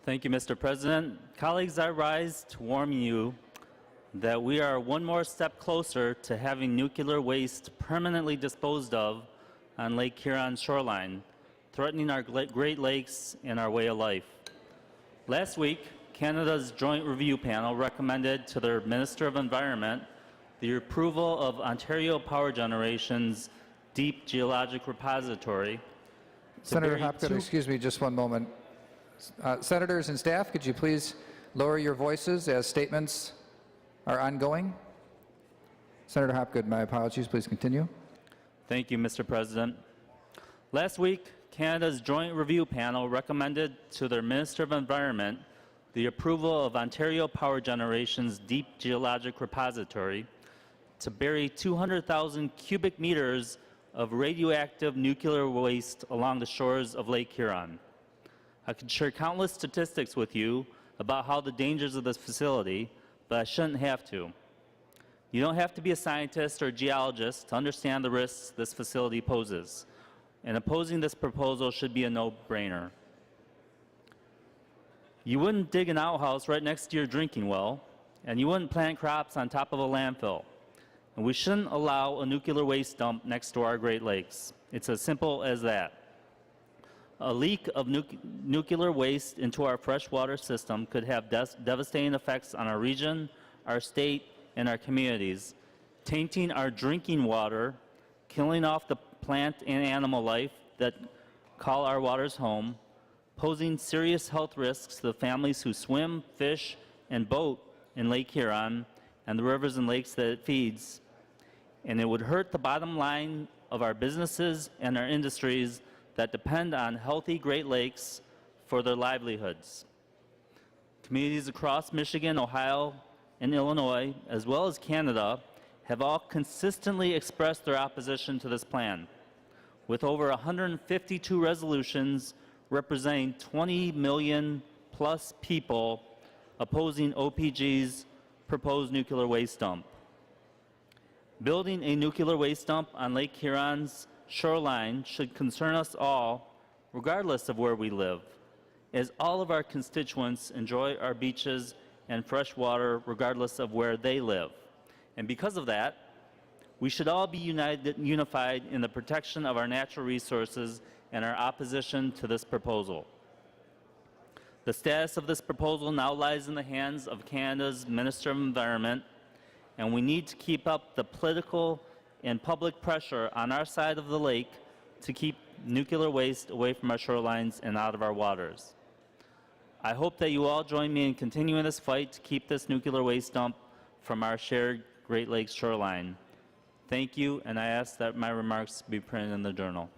Thank you, Mr. President. Colleagues, I rise to warn you that we are one more step closer to having nuclear waste permanently disposed of on Lake Huron's shoreline, threatening our Great Lakes and our way of life. Last week, Canada's Joint Review Panel recommended to their Minister of Environment the approval of Ontario Power Generation's Deep Geologic Repository. Senator Hopgood, excuse me just one moment. Senators and staff, could you please lower your voices as statements are ongoing? Senator Hopgood, my apologies. Please continue. Thank you, Mr. President. Last week, Canada's Joint Review Panel recommended to their Minister of Environment the approval of Ontario Power Generation's Deep Geologic Repository to bury 200,000 cubic meters of radioactive nuclear waste along the shores of Lake Huron. I could share countless statistics with you about how the dangers of this facility, but I shouldn't have to. You don't have to be a scientist or a geologist to understand the risks this facility poses, and opposing this proposal should be a no-brainer. You wouldn't dig an outhouse right next to your drinking well, and you wouldn't plant crops on top of a landfill. And we shouldn't allow a nuclear waste dump next to our Great Lakes. It's as simple as that. A leak of nuclear waste into our freshwater system could have devastating effects on our region, our state, and our communities, tainting our drinking water, killing off the plant and animal life that call our waters home, posing serious health risks to the families who swim, fish, and boat in Lake Huron and the rivers and lakes that it feeds. And it would hurt the bottom line of our businesses and our industries that depend on healthy Great Lakes for their livelihoods. Communities across Michigan, Ohio, and Illinois, as well as Canada, have all consistently expressed their opposition to this plan, with over 152 resolutions representing 20 million plus people opposing OPG's proposed nuclear waste dump. Building a nuclear waste dump on Lake Huron's shoreline should concern us all, regardless of where we live, as all of our constituents enjoy our beaches and fresh water regardless of where they live. And because of that, we should all be unified in the protection of our natural resources and our opposition to this proposal. The status of this proposal now lies in the hands of Canada's Minister of Environment, and we need to keep up the political and public pressure on our side of the lake to keep nuclear waste away from our shorelines and out of our waters. I hope that you all join me in continuing this fight to keep this nuclear waste dump from our shared Great Lakes shoreline. Thank you, and I ask that my remarks be printed in the journal.